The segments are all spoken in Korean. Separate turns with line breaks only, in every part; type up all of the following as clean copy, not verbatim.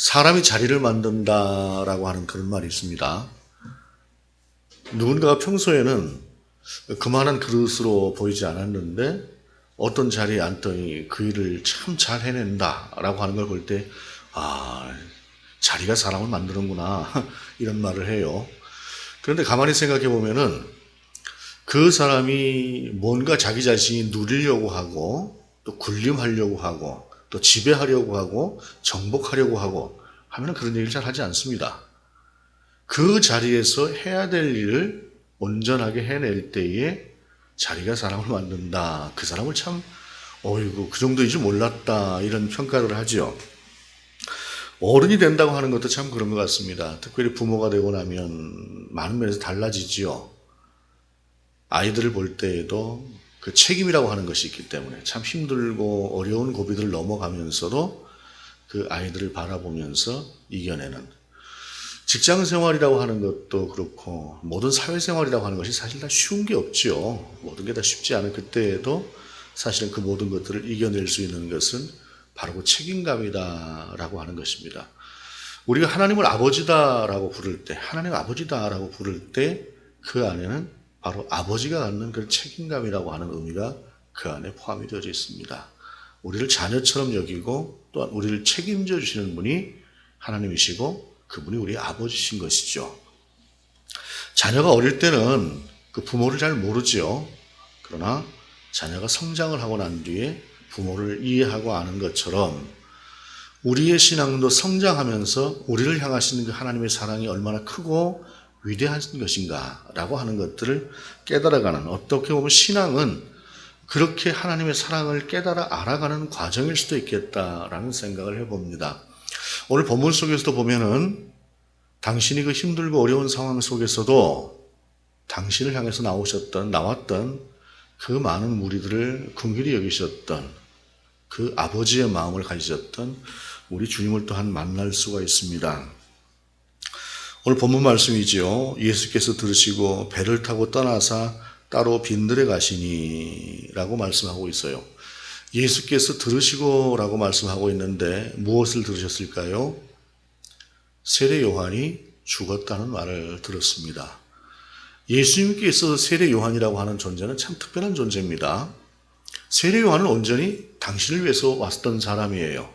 사람이 자리를 만든다라고 하는 그런 말이 있습니다. 누군가가 평소에는 그만한 그릇으로 보이지 않았는데 어떤 자리에 앉더니 그 일을 참 잘 해낸다라고 하는 걸 볼 때, 자리가 사람을 만드는구나 이런 말을 해요. 그런데 가만히 생각해 보면은 그 사람이 뭔가 자기 자신이 누리려고 하고 또 군림하려고 하고 또 지배하려고 하고 정복하려고 하고 하면 그런 얘기를 잘 하지 않습니다. 그 자리에서 해야 될 일을 온전하게 해낼 때에 자리가 사람을 만든다. 그 사람을 참 어이구 그 정도인 줄 몰랐다 이런 평가를 하죠. 어른이 된다고 하는 것도 참 그런 것 같습니다. 특별히 부모가 되고 나면 많은 면에서 달라지지요. 아이들을 볼 때에도 그 책임이라고 하는 것이 있기 때문에 참 힘들고 어려운 고비들을 넘어가면서도 그 아이들을 바라보면서 이겨내는 직장 생활이라고 하는 것도 그렇고 모든 사회생활이라고 하는 것이 사실 다 쉬운 게 없죠. 모든 게 다 쉽지 않은 그때에도 사실은 그 모든 것들을 이겨낼 수 있는 것은 바로 그 책임감이다라고 하는 것입니다. 우리가 하나님을 아버지다라고 부를 때, 하나님 아버지다라고 부를 때 그 안에는 바로 아버지가 갖는 그 책임감이라고 하는 의미가 그 안에 포함이 되어져 있습니다. 우리를 자녀처럼 여기고 또한 우리를 책임져 주시는 분이 하나님이시고 그분이 우리 아버지신 것이죠. 자녀가 어릴 때는 그 부모를 잘 모르죠. 그러나 자녀가 성장을 하고 난 뒤에 부모를 이해하고 아는 것처럼 우리의 신앙도 성장하면서 우리를 향하시는 그 하나님의 사랑이 얼마나 크고 위대한 것인가라고 하는 것들을 깨달아가는, 어떻게 보면 신앙은 그렇게 하나님의 사랑을 깨달아 알아가는 과정일 수도 있겠다라는 생각을 해봅니다. 오늘 본문 속에서도 보면은 당신이 그 힘들고 어려운 상황 속에서도 당신을 향해서 나왔던 그 많은 무리들을 긍휼히 여기셨던 그 아버지의 마음을 가지셨던 우리 주님을 또한 만날 수가 있습니다. 오늘 본문 말씀이지요. 예수께서 들으시고 배를 타고 떠나사 따로 빈들에 가시니 라고 말씀하고 있어요. 예수께서 들으시고 라고 말씀하고 있는데 무엇을 들으셨을까요? 세례 요한이 죽었다는 말을 들었습니다. 예수님께 있어서 세례 요한이라고 하는 존재는 참 특별한 존재입니다. 세례 요한은 온전히 당신을 위해서 왔던 사람이에요.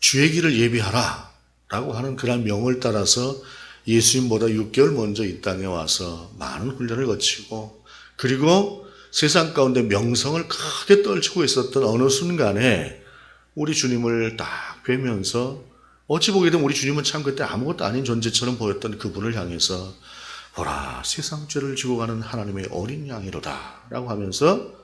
주의 길을 예비하라 라고 하는 그런 명을 따라서 예수님보다 6개월 먼저 이 땅에 와서 많은 훈련을 거치고 그리고 세상 가운데 명성을 크게 떨치고 있었던 어느 순간에 우리 주님을 딱 뵈면서 어찌 보게 되면 우리 주님은 참 그때 아무것도 아닌 존재처럼 보였던 그분을 향해서 보라 세상 죄를 지고 가는 하나님의 어린 양이로다 라고 하면서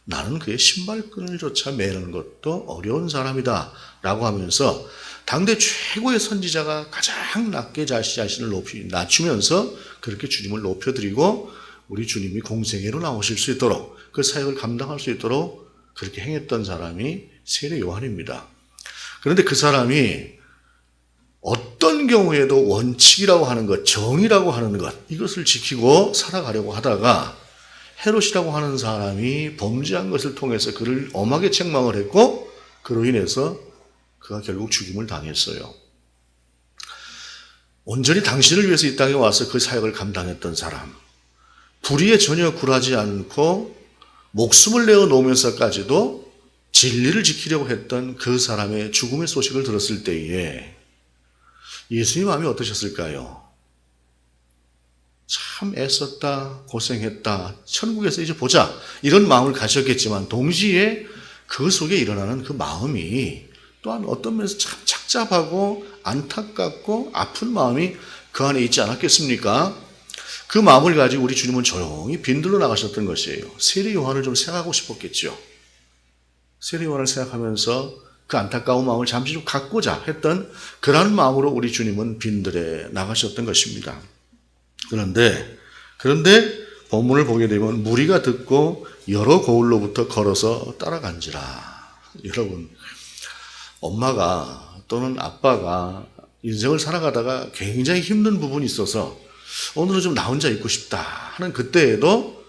나는 그의 신발끈을조차 매는 것도 어려운 사람이다 라고 하면서 당대 최고의 선지자가 가장 낮게 자신을 낮추면서 그렇게 주님을 높여드리고 우리 주님이 공생애로 나오실 수 있도록 그 사역을 감당할 수 있도록 그렇게 행했던 사람이 세례 요한입니다. 그런데 그 사람이 어떤 경우에도 원칙이라고 하는 것, 정의라고 하는 것 이것을 지키고 살아가려고 하다가 헤롯이라고 하는 사람이 범죄한 것을 통해서 그를 엄하게 책망을 했고 그로 인해서 그가 결국 죽임을 당했어요. 온전히 당신을 위해서 이 땅에 와서 그 사역을 감당했던 사람, 불의에 전혀 굴하지 않고 목숨을 내어놓으면서까지도 진리를 지키려고 했던 그 사람의 죽음의 소식을 들었을 때에 예수님 마음이 어떠셨을까요? 참 애썼다, 고생했다, 천국에서 이제 보자 이런 마음을 가졌겠지만 동시에 그 속에 일어나는 그 마음이 또한 어떤 면에서 참 착잡하고 안타깝고 아픈 마음이 그 안에 있지 않았겠습니까? 그 마음을 가지고 우리 주님은 조용히 빈들로 나가셨던 것이에요. 세례 요한을 좀 생각하고 싶었겠죠. 세례 요한을 생각하면서 그 안타까운 마음을 잠시 좀 갖고자 했던 그런 마음으로 우리 주님은 빈들에 나가셨던 것입니다. 그런데 본문을 보게 되면 무리가 듣고 여러 고을로부터 걸어서 따라간지라. 여러분, 엄마가 또는 아빠가 인생을 살아가다가 굉장히 힘든 부분이 있어서 오늘은 좀 나 혼자 있고 싶다 하는 그때에도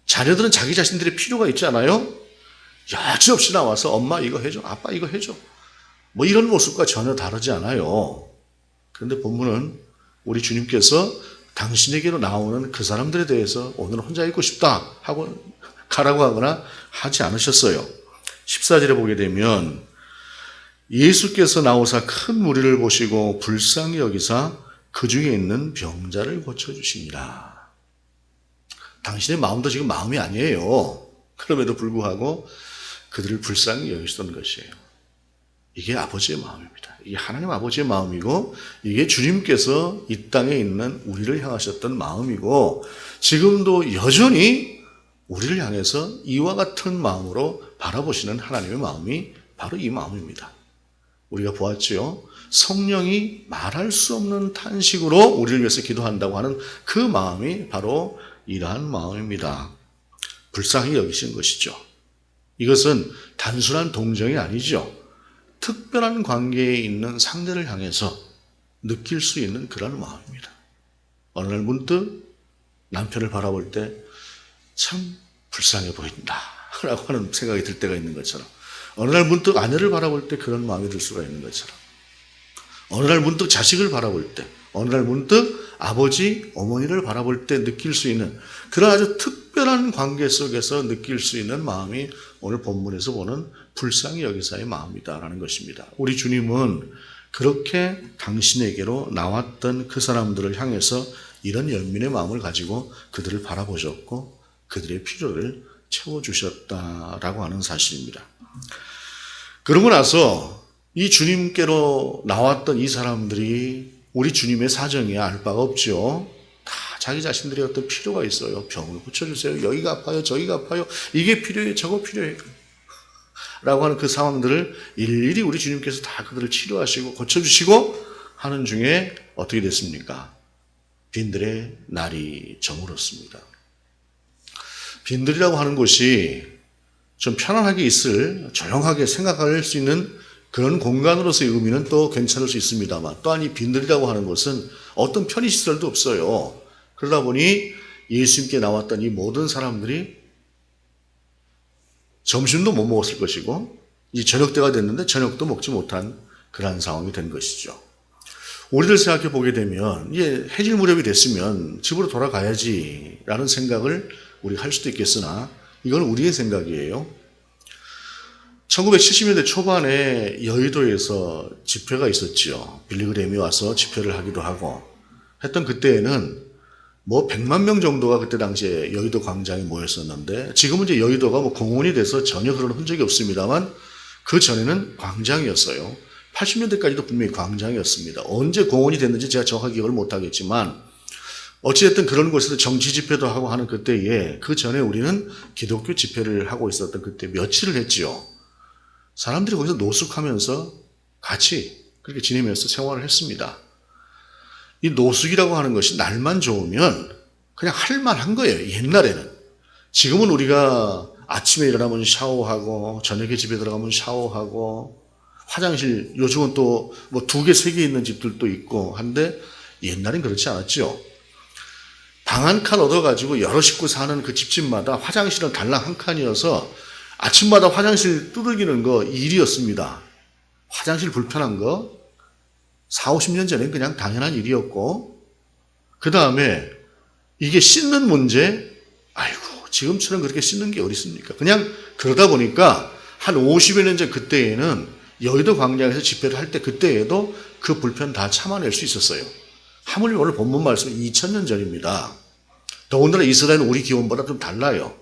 자녀들은 자기 자신들의 필요가 있지 않아요? 여지없이 나와서 엄마 이거 해줘, 아빠 이거 해줘. 뭐 이런 모습과 전혀 다르지 않아요. 그런데 본문은 우리 주님께서 당신에게로 나오는 그 사람들에 대해서 오늘 혼자 있고 싶다 하고 가라고 하거나 하지 않으셨어요. 14절에 보게 되면 예수께서 나오사 큰 무리를 보시고 불쌍히 여기사 그 중에 있는 병자를 고쳐주시니라. 당신의 마음도 지금 마음이 아니에요. 그럼에도 불구하고 그들을 불쌍히 여기시던 것이에요. 이게 아버지의 마음입니다. 이게 하나님 아버지의 마음이고 이게 주님께서 이 땅에 있는 우리를 향하셨던 마음이고 지금도 여전히 우리를 향해서 이와 같은 마음으로 바라보시는 하나님의 마음이 바로 이 마음입니다. 우리가 보았지요. 성령이 말할 수 없는 탄식으로 우리를 위해서 기도한다고 하는 그 마음이 바로 이러한 마음입니다. 불쌍히 여기신 것이죠. 이것은 단순한 동정이 아니죠. 특별한 관계에 있는 상대를 향해서 느낄 수 있는 그런 마음입니다. 어느 날 문득 남편을 바라볼 때 참 불쌍해 보인다 라고 하는 생각이 들 때가 있는 것처럼, 어느 날 문득 아내를 바라볼 때 그런 마음이 들 수가 있는 것처럼, 어느 날 문득 자식을 바라볼 때, 어느 날 문득 아버지, 어머니를 바라볼 때 느낄 수 있는 그런 아주 특별한 관계 속에서 느낄 수 있는 마음이 오늘 본문에서 보는 불쌍히 여기사의 마음이다라는 것입니다. 우리 주님은 그렇게 당신에게로 나왔던 그 사람들을 향해서 이런 연민의 마음을 가지고 그들을 바라보셨고 그들의 필요를 채워주셨다라고 하는 사실입니다. 그러고 나서 이 주님께로 나왔던 이 사람들이 우리 주님의 사정에 알 바가 없죠. 다 자기 자신들의 어떤 필요가 있어요. 병을 고쳐주세요. 여기가 아파요. 저기가 아파요. 이게 필요해요. 저거 필요해요. 라고 하는 그 상황들을 일일이 우리 주님께서 다 그들을 치료하시고 고쳐주시고 하는 중에 어떻게 됐습니까? 빈들의 날이 저물었습니다. 빈들이라고 하는 곳이 좀 편안하게 있을, 조용하게 생각할 수 있는 그런 공간으로서의 의미는 또 괜찮을 수 있습니다만, 또한 이 빈들이라고 하는 것은 어떤 편의시설도 없어요. 그러다 보니 예수님께 나왔던 이 모든 사람들이 점심도 못 먹었을 것이고 이 저녁 때가 됐는데 저녁도 먹지 못한 그러한 상황이 된 것이죠. 우리들 생각해 보게 되면 이제 해질 무렵이 됐으면 집으로 돌아가야지라는 생각을 우리가 할 수도 있겠으나 이건 우리의 생각이에요. 1970년대 초반에 여의도에서 집회가 있었지요. 빌리그램이 와서 집회를 하기도 하고 했던 그때에는 뭐 100만 명 정도가 그때 당시에 여의도 광장에 모였었는데, 지금은 이제 여의도가 뭐 공원이 돼서 전혀 그런 흔적이 없습니다만 그 전에는 광장이었어요. 80년대까지도 분명히 광장이었습니다. 언제 공원이 됐는지 제가 정확하게 기억을 못하겠지만 어찌됐든 그런 곳에서 정치 집회도 하고 하는 그때에, 그 전에 우리는 기독교 집회를 하고 있었던 그때 며칠을 했지요. 사람들이 거기서 노숙하면서 같이 그렇게 지내면서 생활을 했습니다. 이 노숙이라고 하는 것이 날만 좋으면 그냥 할 만한 거예요. 옛날에는. 지금은 우리가 아침에 일어나면 샤워하고 저녁에 집에 들어가면 샤워하고 화장실 요즘은 또 뭐 2개, 3개 있는 집들도 있고 한데 옛날엔 그렇지 않았죠. 방 한 칸 얻어가지고 여러 식구 사는 그 집집마다 화장실은 달랑 한 칸이어서 아침마다 화장실 두들기는 거 일이었습니다. 화장실 불편한 거 4, 50년 전엔 그냥 당연한 일이었고, 그 다음에 이게 씻는 문제, 아이고 지금처럼 그렇게 씻는 게 어디 있습니까? 그냥 그러다 보니까 한 50여 년 전 그때에는 여의도 광장에서 집회를 할 때 그때에도 그 불편 다 참아낼 수 있었어요. 하물며 오늘 본문 말씀은 2000년 전입니다. 더군다나 이스라엘은 우리 기온보다 좀 달라요.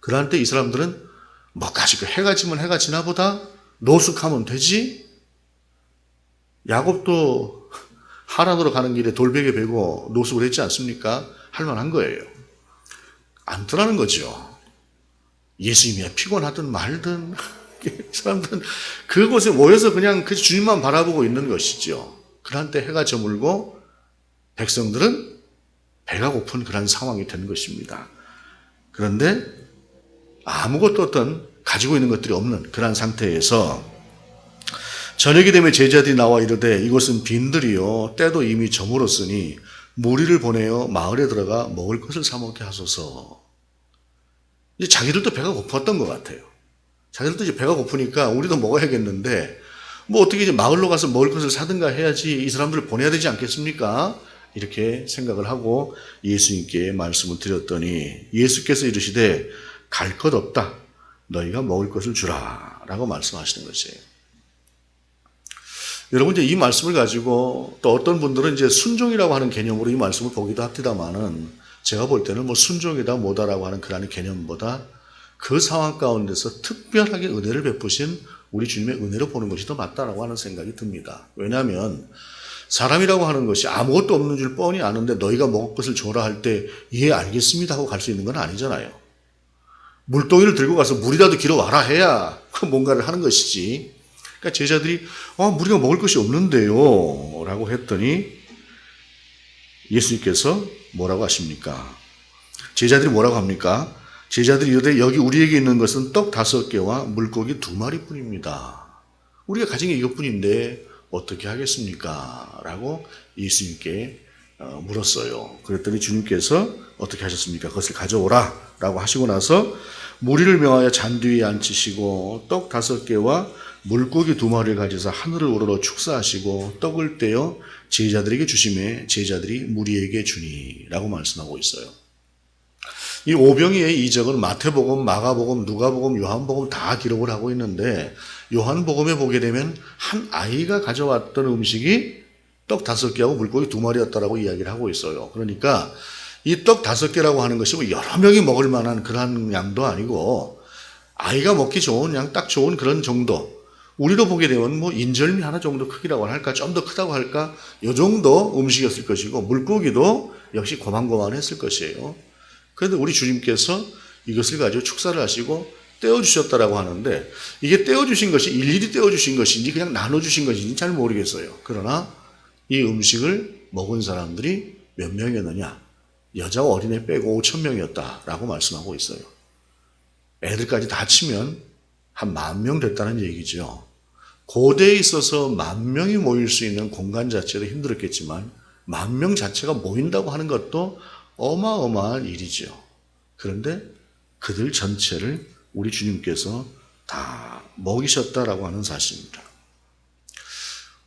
그러한 때 이 사람들은 뭐 가지고 해가 지면 해가 지나 보다, 노숙하면 되지. 야곱도 하란으로 가는 길에 돌베개 베고 노숙을 했지 않습니까? 할 만한 거예요. 안 떠나는 거죠. 예수님이 피곤하든 말든 사람들은 그곳에 모여서 그냥 그 주님만 바라보고 있는 것이죠. 그런 때 해가 저물고 백성들은 배가 고픈 그런 상황이 된 것입니다. 그런데 아무것도 어떤 가지고 있는 것들이 없는 그런 상태에서 저녁이 되면 제자들이 나와 이르되 이곳은 빈들이요 때도 이미 저물었으니 무리를 보내어 마을에 들어가 먹을 것을 사 먹게 하소서. 이제 자기들도 배가 고팠던 것 같아요. 자기들도 이제 배가 고프니까 우리도 먹어야겠는데 뭐 어떻게 이제 마을로 가서 먹을 것을 사든가 해야지 이 사람들을 보내야 되지 않겠습니까? 이렇게 생각을 하고 예수님께 말씀을 드렸더니 예수께서 이르시되 갈 것 없다. 너희가 먹을 것을 주라. 라고 말씀하시는 것이에요. 여러분 이제 이 말씀을 가지고 또 어떤 분들은 이제 순종이라고 하는 개념으로 이 말씀을 보기도 합니다만은 제가 볼 때는 뭐 순종이다 뭐다라고 하는 그런 개념보다 그 상황 가운데서 특별하게 은혜를 베푸신 우리 주님의 은혜로 보는 것이 더 맞다라고 하는 생각이 듭니다. 왜냐하면 사람이라고 하는 것이 아무것도 없는 줄 뻔히 아는데 너희가 먹을 것을 줘라 할 때 예 알겠습니다 하고 갈 수 있는 건 아니잖아요. 물동이를 들고 가서 물이라도 길어 와라 해야 뭔가를 하는 것이지. 그러니까 제자들이 우리가 먹을 것이 없는데요 라고 했더니 예수님께서 뭐라고 하십니까? 제자들이 뭐라고 합니까? 제자들이 이르되 여기 우리에게 있는 것은 떡 5개와 물고기 2마리뿐입니다. 우리가 가진 게 이것뿐인데 어떻게 하겠습니까? 라고 예수님께 물었어요. 그랬더니 주님께서 어떻게 하셨습니까? 그것을 가져오라 라고 하시고 나서 무리를 명하여 잔디 위에 앉히시고 떡 5개와 물고기 2마리를 가져서 하늘을 우러러 축사하시고 떡을 떼어 제자들에게 주시매 제자들이 무리에게 주니 라고 말씀하고 있어요. 이 오병이의 이적은 마태복음, 마가복음, 누가복음, 요한복음 다 기록을 하고 있는데 요한복음에 보게 되면 한 아이가 가져왔던 음식이 떡 5개하고 물고기 2마리였다라고 이야기를 하고 있어요. 그러니까 이 떡 5개라고 하는 것이 뭐 여러 명이 먹을 만한 그런 양도 아니고 아이가 먹기 좋은 양, 딱 좋은 그런 정도. 우리로 보게 되면 뭐 인절미 하나 정도 크기라고 할까, 좀 더 크다고 할까, 요 정도 음식이었을 것이고 물고기도 역시 고만고만했을 것이에요. 그런데 우리 주님께서 이것을 가지고 축사를 하시고 떼어주셨다라고 하는데 이게 떼어주신 것이 일일이 떼어주신 것인지 그냥 나눠주신 것인지 잘 모르겠어요. 그러나 이 음식을 먹은 사람들이 몇 명이었느냐? 여자와 어린애 빼고 5,000명이었다라고 말씀하고 있어요. 애들까지 다 치면 한 10,000명 됐다는 얘기죠. 고대에 있어서 10,000명이 모일 수 있는 공간 자체도 힘들었겠지만 10,000명 자체가 모인다고 하는 것도 어마어마한 일이죠. 그런데 그들 전체를 우리 주님께서 다 먹이셨다라고 하는 사실입니다.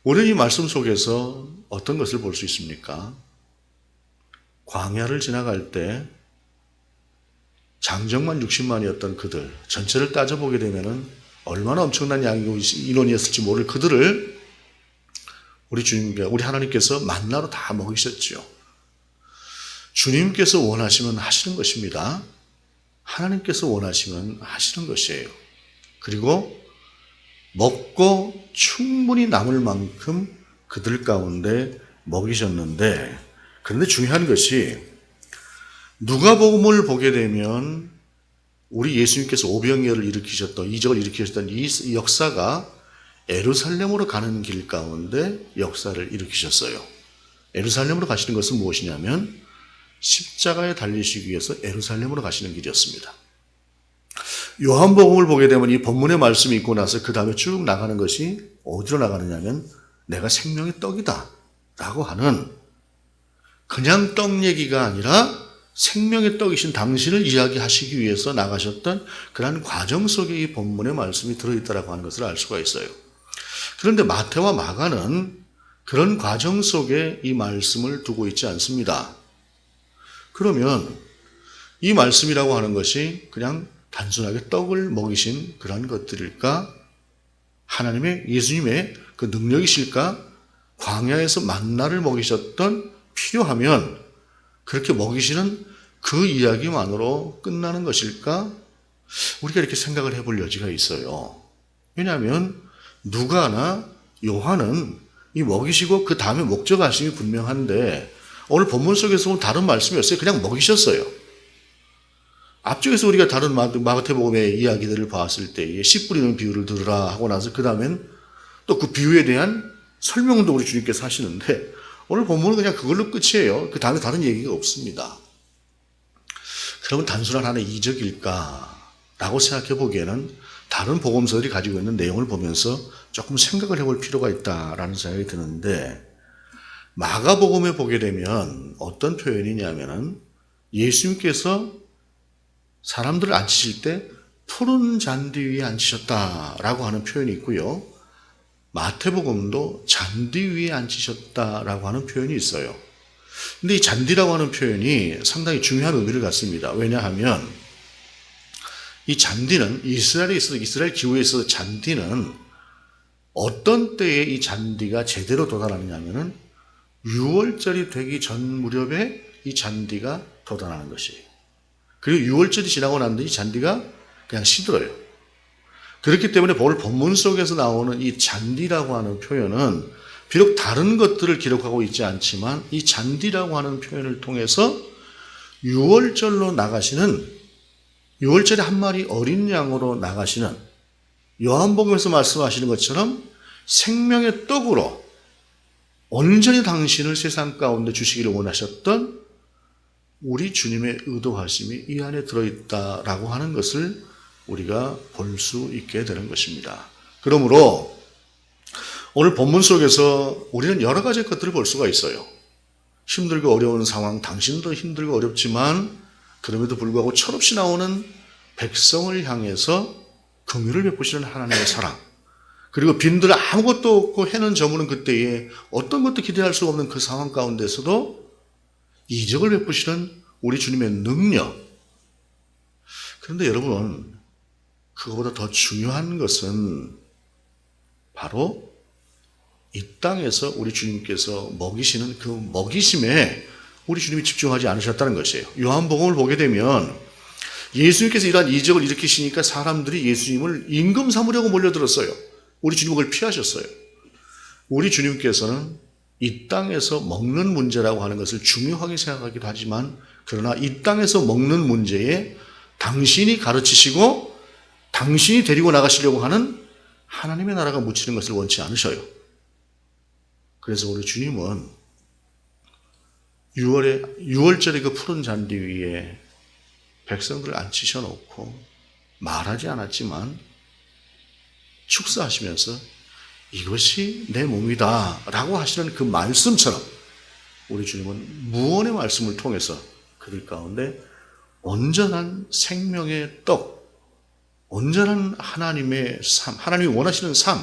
우리는 이 말씀 속에서 어떤 것을 볼 수 있습니까? 광야를 지나갈 때 장정만 60만이었던 그들 전체를 따져보게 되면 얼마나 엄청난 인원이었을지 모를 그들을 우리 주님께 우리 하나님께서 만나로 다 먹이셨죠. 주님께서 원하시면 하시는 것입니다. 하나님께서 원하시면 하시는 것이에요. 그리고 먹고 충분히 남을 만큼 그들 가운데 먹이셨는데 그런데 중요한 것이 누가복음을 보게 되면 우리 예수님께서 오병이어를 일으키셨던 이적을 일으키셨던 이 역사가 예루살렘으로 가는 길 가운데 역사를 일으키셨어요. 예루살렘으로 가시는 것은 무엇이냐면 십자가에 달리시기 위해서 예루살렘으로 가시는 길이었습니다. 요한복음을 보게 되면 이 본문의 말씀이 있고 나서 그 다음에 쭉 나가는 것이 어디로 나가느냐면 내가 생명의 떡이다 라고 하는 그냥 떡 얘기가 아니라 생명의 떡이신 당신을 이야기하시기 위해서 나가셨던 그러한 과정 속에 이 본문의 말씀이 들어있다라고 하는 것을 알 수가 있어요. 그런데 마태와 마가는 그런 과정 속에 이 말씀을 두고 있지 않습니다. 그러면 이 말씀이라고 하는 것이 그냥 단순하게 떡을 먹이신 그런 것들일까? 하나님의 예수님의 그 능력이실까? 광야에서 만나를 먹이셨던 필요하면 그렇게 먹이시는 그 이야기만으로 끝나는 것일까? 우리가 이렇게 생각을 해볼 여지가 있어요. 왜냐하면 누가나 요한은 이 먹이시고 그 다음에 목적하심이 분명한데 오늘 본문 속에서 보면 다른 말씀이었어요. 그냥 먹이셨어요. 앞쪽에서 우리가 다른 마태복음의 이야기들을 봤을 때에 씨 뿌리는 비유를 들으라 하고 나서 그 다음엔 또 그 비유에 대한 설명도 우리 주님께서 하시는데 오늘 본문은 그냥 그걸로 끝이에요. 그 다음에 다른 얘기가 없습니다. 그러면 단순한 하나의 이적일까? 라고 생각해 보기에는 다른 복음서들이 가지고 있는 내용을 보면서 조금 생각을 해볼 필요가 있다라는 생각이 드는데 마가복음에 보게 되면 어떤 표현이냐면은 예수님께서 사람들을 앉히실 때 푸른 잔디 위에 앉히셨다라고 하는 표현이 있고요. 마태복음도 잔디 위에 앉히셨다라고 하는 표현이 있어요. 근데 이 잔디라고 하는 표현이 상당히 중요한 의미를 갖습니다. 왜냐하면 이 잔디는 이스라엘 기후에 있어서 잔디는 어떤 때에 이 잔디가 제대로 도달하느냐 하면은 6월절이 되기 전 무렵에 이 잔디가 도달하는 것이에요. 그리고 6월절이 지나고 난 뒤 이 잔디가 그냥 시들어요. 그렇기 때문에 오늘 본문 속에서 나오는 이 잔디라고 하는 표현은 비록 다른 것들을 기록하고 있지 않지만 이 잔디라고 하는 표현을 통해서 6월절로 나가시는 6월절에 한 마리 어린 양으로 나가시는 요한복음에서 말씀하시는 것처럼 생명의 떡으로 온전히 당신을 세상 가운데 주시기를 원하셨던 우리 주님의 의도하심이 이 안에 들어있다라고 하는 것을 우리가 볼 수 있게 되는 것입니다. 그러므로 오늘 본문 속에서 우리는 여러 가지 것들을 볼 수가 있어요. 힘들고 어려운 상황, 당신도 힘들고 어렵지만 그럼에도 불구하고 철없이 나오는 백성을 향해서 긍휼을 베푸시는 하나님의 사랑, 그리고 빈들 아무것도 없고 해는 저무는 그때에 어떤 것도 기대할 수 없는 그 상황 가운데서도 이적을 베푸시는 우리 주님의 능력. 그런데 여러분, 그거보다 더 중요한 것은 바로 이 땅에서 우리 주님께서 먹이시는 그 먹이심에 우리 주님이 집중하지 않으셨다는 것이에요. 요한복음을 보게 되면 예수님께서 이러한 이적을 일으키시니까 사람들이 예수님을 임금 삼으려고 몰려들었어요. 우리 주님은 그걸 피하셨어요. 우리 주님께서는 이 땅에서 먹는 문제라고 하는 것을 중요하게 생각하기도 하지만 그러나 이 땅에서 먹는 문제에 당신이 가르치시고 당신이 데리고 나가시려고 하는 하나님의 나라가 묻히는 것을 원치 않으셔요. 그래서 우리 주님은 6월절에 그 푸른 잔디 위에 백성들을 앉히셔 놓고 말하지 않았지만 축사하시면서 이것이 내 몸이다 라고 하시는 그 말씀처럼 우리 주님은 무언의 말씀을 통해서 그들 가운데 온전한 생명의 떡, 온전한 하나님의 삶, 하나님이 원하시는 삶,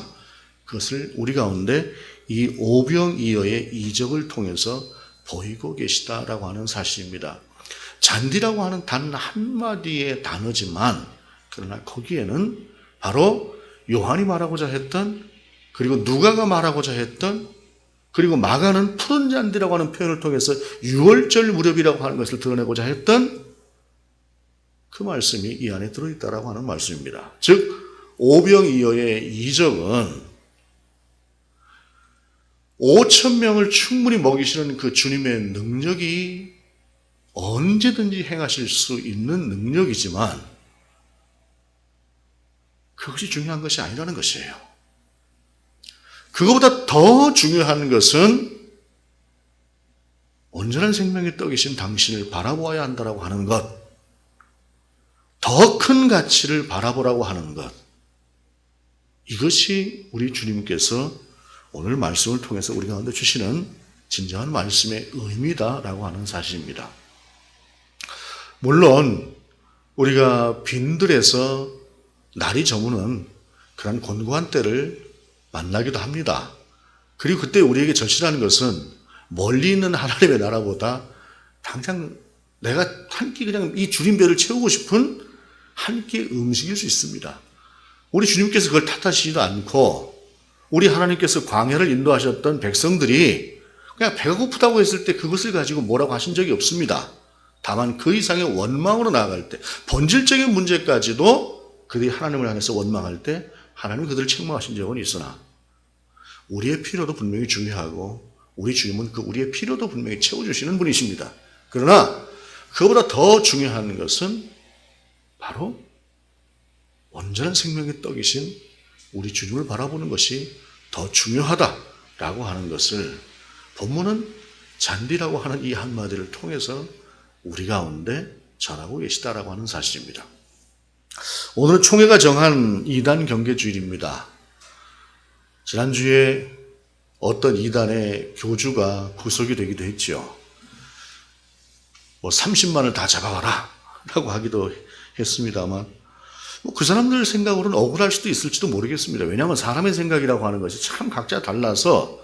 그것을 우리 가운데 이 오병이어의 이적을 통해서 보이고 계시다라고 하는 사실입니다. 잔디라고 하는 단 한마디의 단어지만 그러나 거기에는 바로 요한이 말하고자 했던, 그리고 누가가 말하고자 했던, 그리고 마가는 푸른 잔디라고 하는 표현을 통해서 6월절 무렵이라고 하는 것을 드러내고자 했던 그 말씀이 이 안에 들어있다라고 하는 말씀입니다. 즉 오병이어의 이적은 5,000명을 충분히 먹이시는 그 주님의 능력이 언제든지 행하실 수 있는 능력이지만 그것이 중요한 것이 아니라는 것이에요. 그것보다 더 중요한 것은 온전한 생명의 떡이신 당신을 바라보아야 한다라고 하는 것, 더 큰 가치를 바라보라고 하는 것, 이것이 우리 주님께서 오늘 말씀을 통해서 우리 가운데 주시는 진정한 말씀의 의미다라고 하는 사실입니다. 물론 우리가 빈들에서 날이 저무는 그런 곤고한 때를 만나기도 합니다. 그리고 그때 우리에게 절실한 것은 멀리 있는 하나님의 나라보다 당장 내가 한 끼 그냥 이 줄임배를 채우고 싶은 한 끼 음식일 수 있습니다. 우리 주님께서 그걸 탓하시지도 않고 우리 하나님께서 광야를 인도하셨던 백성들이 그냥 배가 고프다고 했을 때 그것을 가지고 뭐라고 하신 적이 없습니다. 다만 그 이상의 원망으로 나아갈 때, 본질적인 문제까지도 그들이 하나님을 향해서 원망할 때 하나님이 그들을 책망하신 적은 있으나 우리의 필요도 분명히 중요하고 우리 주님은 그 우리의 필요도 분명히 채워주시는 분이십니다. 그러나 그보다 더 중요한 것은 바로 온전한 생명의 떡이신 우리 주님을 바라보는 것이 더 중요하다라고 하는 것을 본문은 잔디라고 하는 이 한마디를 통해서 우리 가운데 전하고 계시다라고 하는 사실입니다. 오늘은 총회가 정한 2단 경계주일입니다. 지난주에 어떤 2단의 교주가 구속이 되기도 했죠. 30만을 다 잡아와라 라고 하기도 했습니다만 그 사람들 생각으로는 억울할 수도 있을지도 모르겠습니다. 왜냐하면 사람의 생각이라고 하는 것이 참 각자 달라서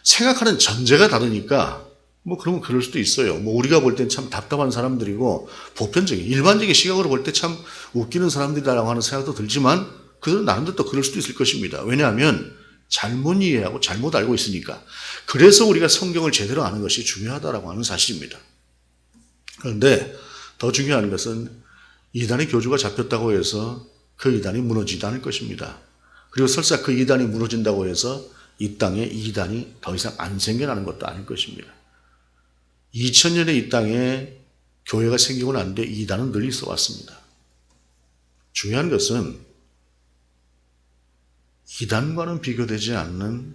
생각하는 전제가 다르니까 그러면 그럴 수도 있어요. 우리가 볼 땐 참 답답한 사람들이고 보편적인 일반적인 시각으로 볼 때 참 웃기는 사람들이라고 하는 생각도 들지만 그들은 나름대로 또 그럴 수도 있을 것입니다. 왜냐하면 잘못 이해하고 잘못 알고 있으니까. 그래서 우리가 성경을 제대로 아는 것이 중요하다라고 하는 사실입니다. 그런데 더 중요한 것은 이단의 교주가 잡혔다고 해서 그 이단이 무너지지 않을 것입니다. 그리고 설사 그 이단이 무너진다고 해서 이 땅에 이단이 더 이상 안 생겨나는 것도 아닐 것입니다. 2000년에 이 땅에 교회가 생기고 난 뒤에 이단은 늘 있어 왔습니다. 중요한 것은 이단과는 비교되지 않는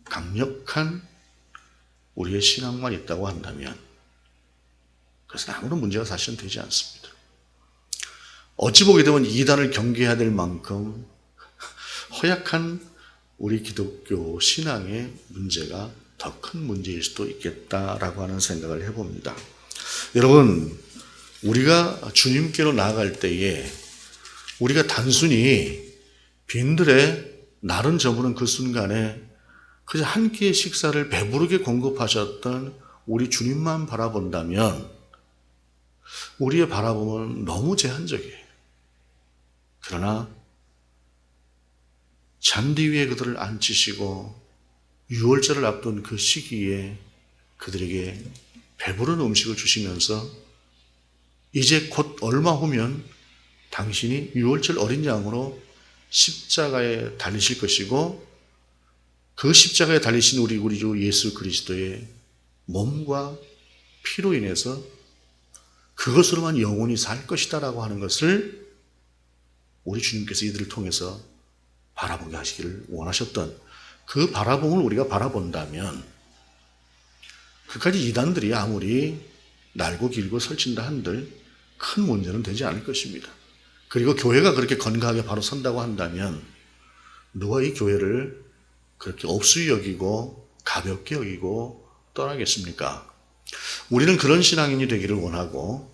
강력한 우리의 신앙만 있다고 한다면 그래서 아무런 문제가 사실은 되지 않습니다. 어찌 보게 되면 이단을 경계해야 될 만큼 허약한 우리 기독교 신앙의 문제가 더 큰 문제일 수도 있겠다라고 하는 생각을 해봅니다. 여러분, 우리가 주님께로 나아갈 때에 우리가 단순히 빈들의 날은 저무는 그 순간에 그저 한 끼의 식사를 배부르게 공급하셨던 우리 주님만 바라본다면 우리의 바라봄은 너무 제한적이에요. 그러나 잔디 위에 그들을 앉히시고 유월절을 앞둔 그 시기에 그들에게 배부른 음식을 주시면서 이제 곧 얼마 후면 당신이 유월절 어린 양으로 십자가에 달리실 것이고 그 십자가에 달리신 우리 주 예수 그리스도의 몸과 피로 인해서 그것으로만 영원히 살 것이다라고 하는 것을 우리 주님께서 이들을 통해서 바라보게 하시기를 원하셨던 그 바라봄을 우리가 바라본다면 그까지 이단들이 아무리 날고 길고 설친다 한들 큰 문제는 되지 않을 것입니다. 그리고 교회가 그렇게 건강하게 바로 선다고 한다면 누가 이 교회를 그렇게 업수히 여기고 가볍게 여기고 떠나겠습니까? 우리는 그런 신앙인이 되기를 원하고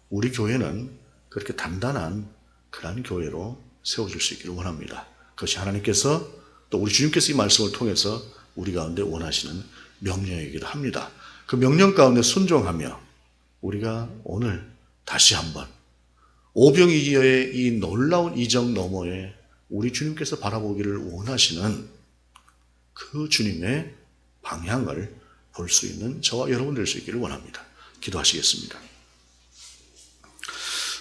우리 교회는 그렇게 단단한 그런 교회로 세워줄 수 있기를 원합니다. 그것이 하나님께서 또 우리 주님께서 이 말씀을 통해서 우리 가운데 원하시는 명령이기도 합니다. 그 명령 가운데 순종하며 우리가 오늘 다시 한번 오병이어의 이 놀라운 이적 너머에 우리 주님께서 바라보기를 원하시는 그 주님의 방향을 볼 수 있는 저와 여러분 될 수 있기를 원합니다. 기도하시겠습니다.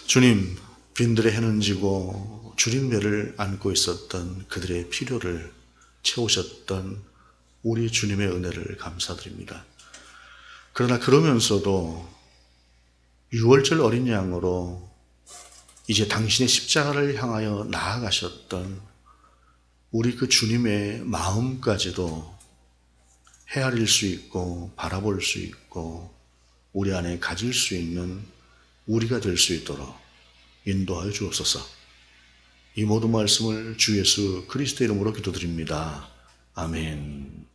주님, 빈들의 해는 지고 주린 배를 안고 있었던 그들의 필요를 채우셨던 우리 주님의 은혜를 감사드립니다. 그러나 그러면서도 유월절 어린 양으로 이제 당신의 십자가를 향하여 나아가셨던 우리 그 주님의 마음까지도 헤아릴 수 있고 바라볼 수 있고 우리 안에 가질 수 있는 우리가 될 수 있도록 인도하여 주옵소서. 이 모든 말씀을 주 예수 그리스도의 이름으로 기도드립니다. 아멘.